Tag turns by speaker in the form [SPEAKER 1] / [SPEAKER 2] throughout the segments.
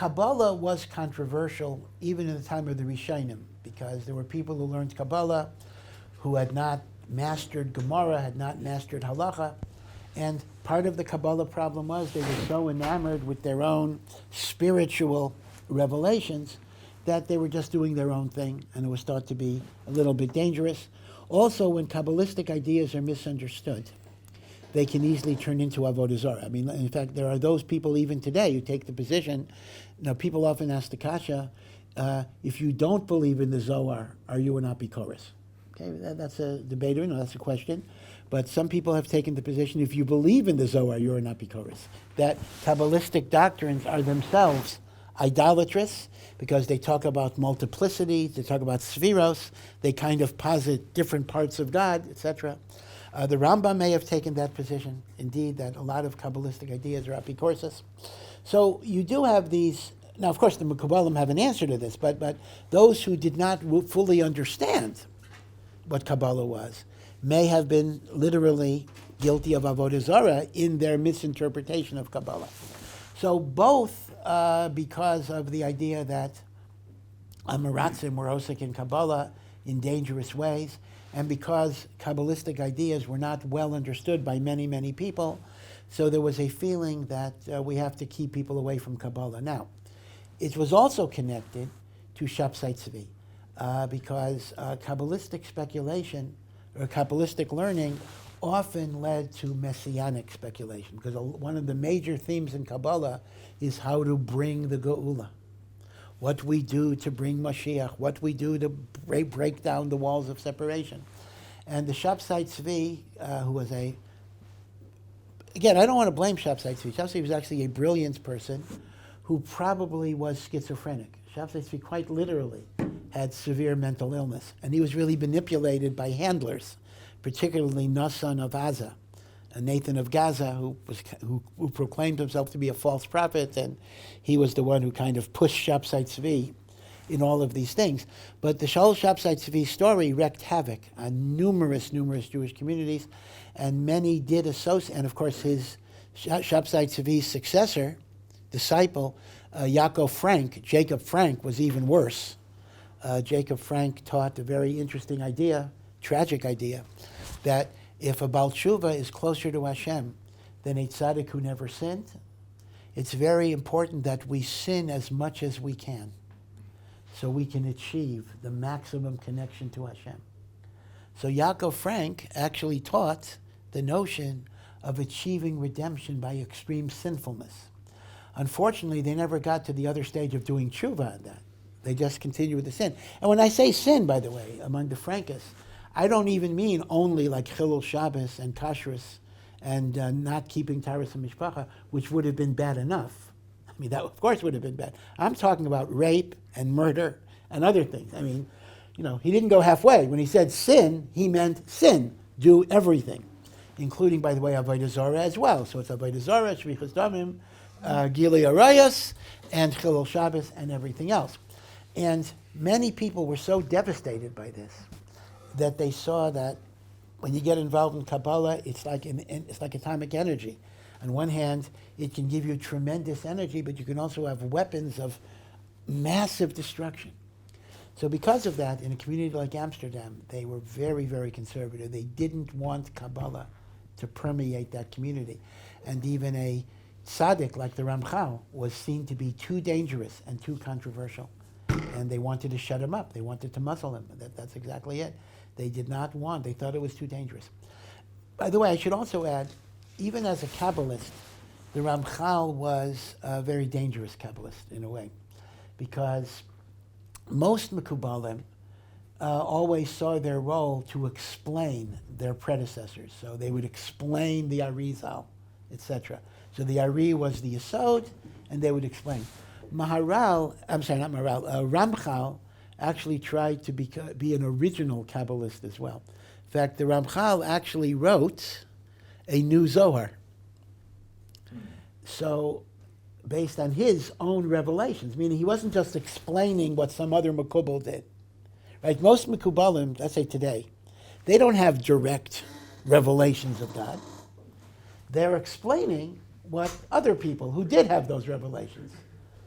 [SPEAKER 1] Kabbalah was controversial even in the time of the Rishonim, because there were people who learned Kabbalah who had not mastered Gemara, had not mastered Halacha, and part of the Kabbalah problem was they were so enamored with their own spiritual revelations that they were just doing their own thing, and it was thought to be a little bit dangerous. Also, when Kabbalistic ideas are misunderstood, they can easily turn into avodah zarah. I mean, in fact, there are those people even today who take the position. Now, people often ask the kasha, if you don't believe in the Zohar, are you an apikoros? Okay, that's a debate, that's a question. But some people have taken the position, if you believe in the Zohar, you're an apikoros. That Kabbalistic doctrines are themselves idolatrous, because they talk about multiplicity, they talk about sefirot, they kind of posit different parts of God, etc. The Rambam may have taken that position, indeed, that a lot of Kabbalistic ideas are apikoros. So you do have these. Now, of course, the Mekubalim have an answer to this, but those who did not fully understand what Kabbalah was may have been literally guilty of avodah zarah in their misinterpretation of Kabbalah. So both because of the idea that Amaratzim were osik in Kabbalah in dangerous ways, and because Kabbalistic ideas were not well understood by many, many people, so there was a feeling that we have to keep people away from Kabbalah. Now, it was also connected to Shapsai Tzvi, because Kabbalistic speculation or Kabbalistic learning often led to messianic speculation, because one of the major themes in Kabbalah is how to bring the Geula, what we do to bring Mashiach, what we do to break down the walls of separation. And the Shapsai Tzvi, who was again, I don't want to blame Shapsai Tzvi. Shapsai was actually a brilliance person who probably was schizophrenic. Shapsai Tzvi quite literally had severe mental illness, and he was really manipulated by handlers, particularly Nassan of Gaza, Nathan of Gaza, who proclaimed himself to be a false prophet, and he was the one who kind of pushed Shapsai Tzvi in all of these things. But the Shal Shapsai Tzvi story wreaked havoc on numerous Jewish communities, and many did associate, and of course his Shapsai Tzvi's successor, disciple, Jacob Frank, was even worse. Jacob Frank taught a very interesting idea, tragic idea, that if a Baal Tshuva is closer to Hashem than a tzaddik who never sinned, it's very important that we sin as much as we can so we can achieve the maximum connection to Hashem. So Yaakov Frank actually taught the notion of achieving redemption by extreme sinfulness. Unfortunately, they never got to the other stage of doing tshuva on that. They just continued with the sin. And when I say sin, by the way, among the Frankists, I don't even mean only like Chilul Shabbos and Kashrus and not keeping Taras and Mishpacha, which would have been bad enough. I mean, that of course would have been bad. I'm talking about rape and murder and other things. I mean, he didn't go halfway. When he said sin, he meant sin, do everything, including, by the way, Avodah Zarah as well. So it's Avodah Zarah, Shvichas Damim, Gilui Arayos, and Chilul Shabbos, and everything else. And many people were so devastated by this that they saw that when you get involved in Kabbalah, it's like atomic energy. On one hand, it can give you tremendous energy, but you can also have weapons of massive destruction. So because of that, in a community like Amsterdam, they were very, very conservative. They didn't want Kabbalah to permeate that community. And even a tzaddik like the Ramchal was seen to be too dangerous and too controversial. And they wanted to shut him up. They wanted to muzzle him. That's exactly it. They did not want. They thought it was too dangerous. By the way, I should also add, even as a Kabbalist, the Ramchal was a very dangerous Kabbalist in a way, because most Mekubalim always saw their role to explain their predecessors. So they would explain the Arizal, etc. So the Ari was the Yesod, and they would explain. Ramchal actually tried to be an original Kabbalist as well. In fact, the Ramchal actually wrote a new Zohar. So, based on his own revelations, meaning he wasn't just explaining what some other Mekubal did. Right? Most Mekubalim, let's say today, they don't have direct revelations of God. They're explaining what other people who did have those revelations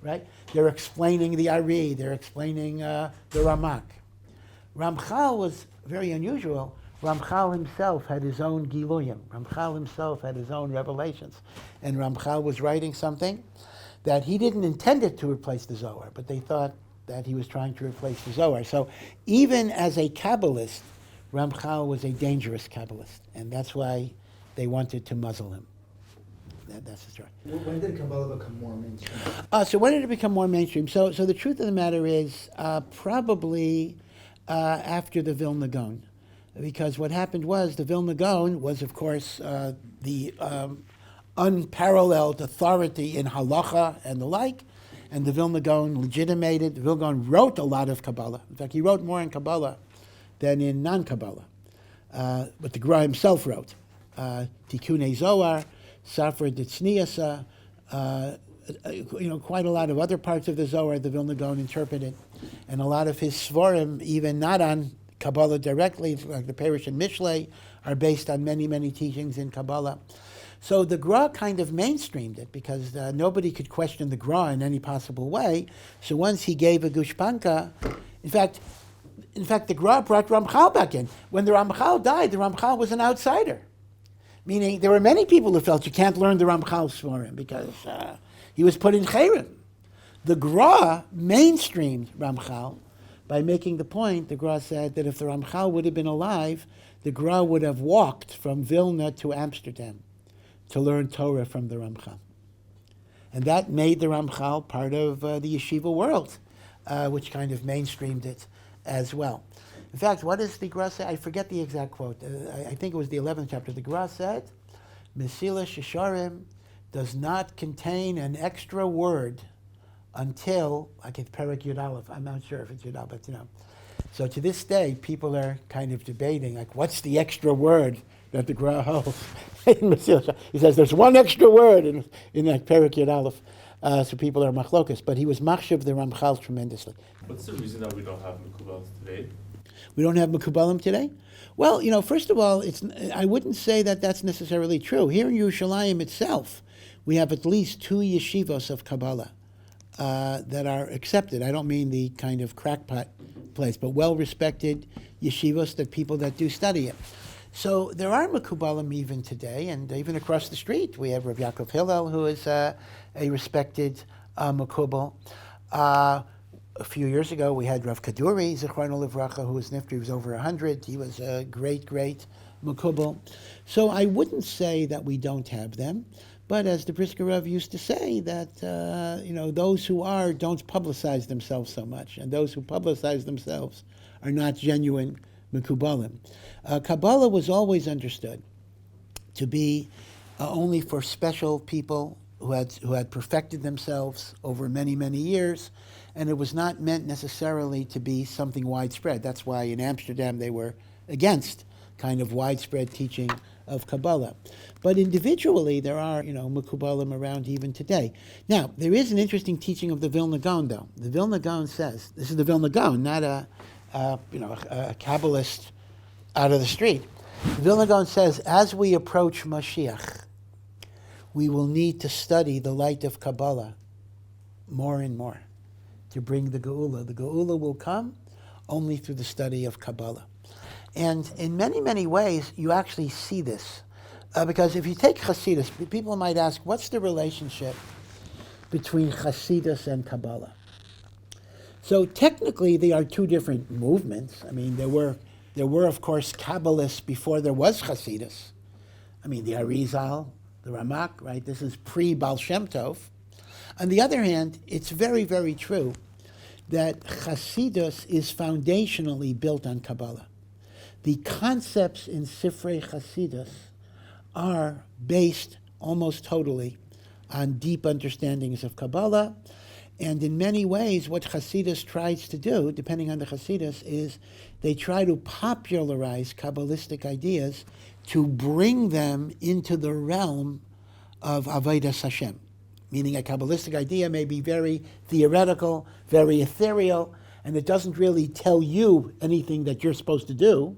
[SPEAKER 1] right? They're explaining the Ari, they're explaining the Ramak. Ramchal was very unusual. Ramchal himself had his own Giluyim. Ramchal himself had his own revelations. And Ramchal was writing something that he didn't intend it to replace the Zohar, but they thought that he was trying to replace the Zohar. So even as a Kabbalist, Ramchal was a dangerous Kabbalist, and that's why they wanted to muzzle him. That's the story.
[SPEAKER 2] When did Kabbalah become more mainstream?
[SPEAKER 1] So when did it become more mainstream? So the truth of the matter is probably after the Vilna Gaon, because what happened was the Vilna Gaon was, of course, the unparalleled authority in halacha and the like, and the Vilna Gaon legitimated. The Vilna Gaon wrote a lot of Kabbalah. In fact, he wrote more in Kabbalah than in non-Kabbalah. But the Gra himself wrote Tikkunei Zohar, Safra Ditzniasa, quite a lot of other parts of the Zohar the Vilna Gaon interpreted, and a lot of his svarim, even not on Kabbalah directly, like the Parish and Mishlei, are based on many, many teachings in Kabbalah. So the Gra kind of mainstreamed it because nobody could question the Gra in any possible way. So once he gave a gushpanka, in fact, the Gra brought Ramchal back in. When the Ramchal died, the Ramchal was an outsider. Meaning there were many people who felt you can't learn the Ramchal's svarim because he was put in Chayrim. The Gra mainstreamed Ramchal by making the point, the Gra said that if the Ramchal would have been alive, the Gra would have walked from Vilna to Amsterdam to learn Torah from the Ramchal. And that made the Ramchal part of the yeshiva world, which kind of mainstreamed it as well. In fact, what does the Gra say? I forget the exact quote. I think it was the 11th chapter. The Gra said, Mesilas Yesharim does not contain an extra word until, like it's Perek Yud Aleph. I'm not sure if it's Yud Aleph, but So to this day, people are kind of debating, like, what's the extra word that the Gra holds? He says there's one extra word in that Perek Yud Aleph. So people are machlokas. But he was machshav the Ramchal tremendously.
[SPEAKER 3] What's the reason that we don't have Mekubal today?
[SPEAKER 1] We don't have Mekubalim today? Well, first of all, I wouldn't say that that's necessarily true. Here in Yerushalayim itself, we have at least 2 yeshivos of Kabbalah that are accepted. I don't mean the kind of crackpot place, but well-respected yeshivos that people that do study it. So there are Mekubalim even today, and even across the street, we have Rabbi Yaakov Hillel, who is a respected Mekubal. A few years ago, we had Rav Kaduri, Zichrono Livracha, who was nifter. He was over 100. He was a great, great Mekubal. So I wouldn't say that we don't have them, but as the Brisker Rav used to say, that those who are don't publicize themselves so much, and those who publicize themselves are not genuine Mekubalim. Kabbalah was always understood to be only for special people who had perfected themselves over many, many years, and it was not meant necessarily to be something widespread. That's why in Amsterdam they were against kind of widespread teaching of Kabbalah. But individually there are, Mekubalim around even today. Now, there is an interesting teaching of the Vilna Gaon, though. The Vilna Gaon says, this is the Vilna Gaon, not a Kabbalist out of the street. The Vilna Gaon says, as we approach Mashiach, we will need to study the light of Kabbalah more and more to bring the Geula. The Geula will come only through the study of Kabbalah. And in many, many ways, you actually see this. Because if you take Hasidus, people might ask, what's the relationship between Hasidus and Kabbalah? So technically, they are 2 different movements. I mean, there were, of course, Kabbalists before there was Hasidus. I mean, the Arizal, the Ramak, right? This is pre-Baal Shem Tov. On the other hand, it's very, very true that Hasidus is foundationally built on Kabbalah. The concepts in Sifrei Hasidus are based almost totally on deep understandings of Kabbalah, and in many ways what Hasidus tries to do, depending on the Hasidus, is they try to popularize Kabbalistic ideas to bring them into the realm of Avodas Hashem. Meaning a Kabbalistic idea may be very theoretical, very ethereal, and it doesn't really tell you anything that you're supposed to do.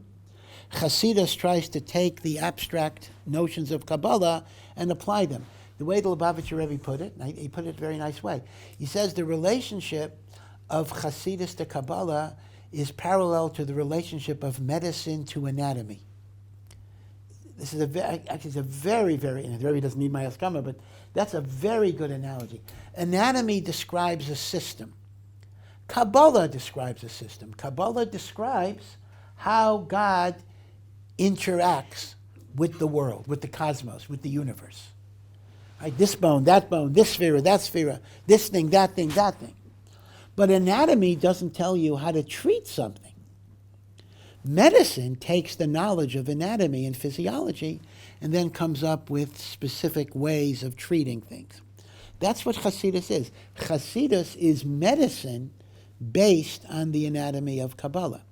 [SPEAKER 1] Hasidus tries to take the abstract notions of Kabbalah and apply them. the way the Lubavitcher Rebbe put it, and he put it in a very nice way. He says the relationship of Hasidus to Kabbalah is parallel to the relationship of medicine to anatomy. This is a very, very, and the Rebbe doesn't need my haskama, but that's a very good analogy. Anatomy describes a system. Kabbalah describes a system. Kabbalah describes how God interacts with the world, with the cosmos, with the universe. Right? This bone, this sefirah, that sefirah, this thing, that thing, that thing. But anatomy doesn't tell you how to treat something. Medicine takes the knowledge of anatomy and physiology and then comes up with specific ways of treating things. That's what Hasidus is. Hasidus is medicine based on the anatomy of Kabbalah.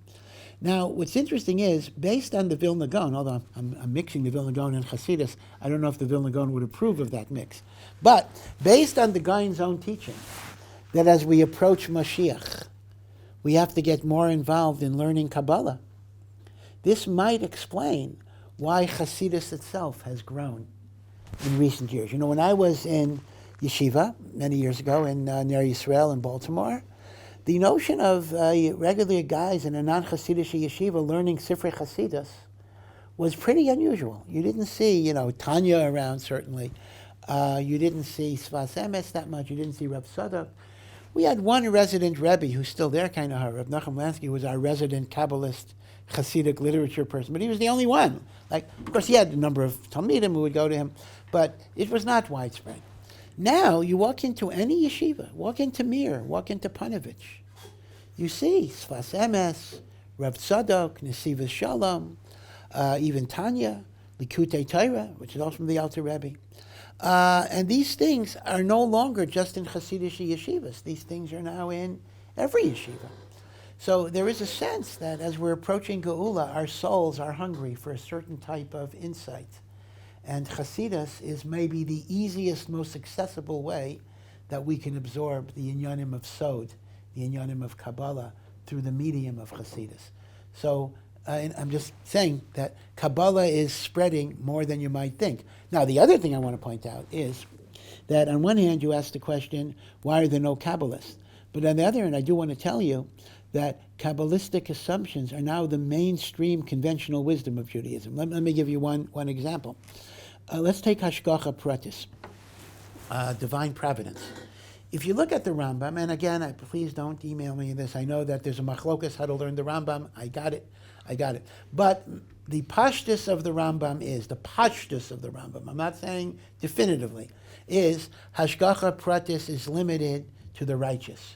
[SPEAKER 1] Now, what's interesting is, based on the Vilna Gaon, although I'm mixing the Vilna Gaon and Hasidus, I don't know if the Vilna Gaon would approve of that mix. But based on the Gaon's own teaching, that as we approach Mashiach, we have to get more involved in learning Kabbalah. This might explain why Hasidus itself has grown in recent years. You know, when I was in yeshiva many years ago in near Yisrael in Baltimore, the notion of regular guys in a non-Hasidic yeshiva learning Sifrei Hasidus was pretty unusual. You didn't see, Tanya around, certainly. You didn't see Sfas Emes that much. You didn't see Rav Tzadok. We had one resident Rebbe who's still there, kind of, Rav Nachum Lansky, who was our resident Kabbalist Hasidic literature person, but he was the only one. Of course, he had a number of Talmidim who would go to him, but it was not widespread. Now, you walk into any yeshiva, walk into Mir, walk into Panovich, you see Sfas Emes, Rav Tzadok, Nesivas Shalom, even Tanya, Likutei Torah, which is also from the Alter Rebbe. And these things are no longer just in Hasidic yeshivas. These things are now in every yeshiva. So there is a sense that as we're approaching Geula, our souls are hungry for a certain type of insight. And Hasidus is maybe the easiest, most accessible way that we can absorb the inyanim of Sod, the inyanim of Kabbalah, through the medium of Hasidus. So and I'm just saying that Kabbalah is spreading more than you might think. Now, the other thing I want to point out is that on one hand, you ask the question, why are there no Kabbalists? But on the other hand, I do want to tell you that Kabbalistic assumptions are now the mainstream conventional wisdom of Judaism. Let me give you one example. Let's take Hashgacha Pratis, divine providence. If you look at the Rambam, and again, please don't email me this. I know that there's a machlokas how to learn the Rambam. I got it. But the pashtus of the Rambam is, I'm not saying definitively, is Hashgacha Pratis is limited to the righteous.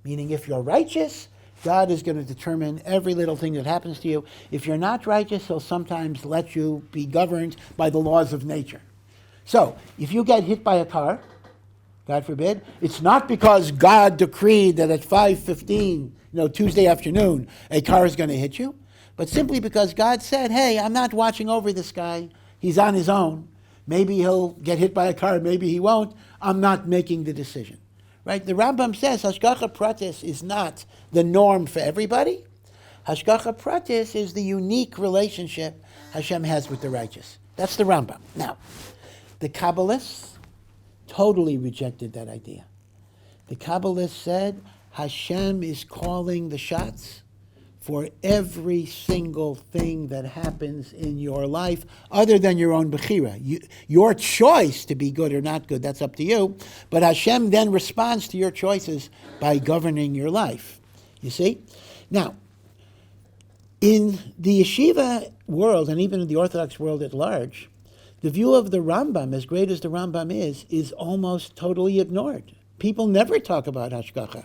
[SPEAKER 1] Meaning if you're righteous, God is going to determine every little thing that happens to you. If you're not righteous, he'll sometimes let you be governed by the laws of nature. So, if you get hit by a car, God forbid, it's not because God decreed that at 5:15, Tuesday afternoon, a car is going to hit you, but simply because God said, hey, I'm not watching over this guy. He's on his own. Maybe he'll get hit by a car, maybe he won't. I'm not making the decision. Right? The Rambam says Hashgacha Pratis is not the norm for everybody. Hashgacha Pratis is the unique relationship Hashem has with the righteous. That's the Rambam. Now, the Kabbalists totally rejected that idea. The Kabbalists said Hashem is calling the shots for every single thing that happens in your life other than your own bechira. Your choice to be good or not good, that's up to you. But Hashem then responds to your choices by governing your life. You see? Now, in the yeshiva world, and even in the Orthodox world at large, the view of the Rambam, as great as the Rambam is almost totally ignored. People never talk about Hashgacha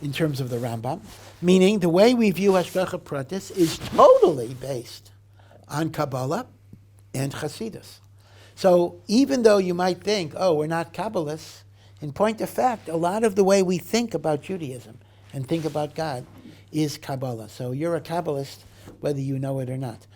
[SPEAKER 1] in terms of the Rambam, meaning the way we view Hashgacha Pratis is totally based on Kabbalah and Hasidus. So even though you might think, we're not Kabbalists, in point of fact, a lot of the way we think about Judaism and think about God is Kabbalah. So you're a Kabbalist whether you know it or not.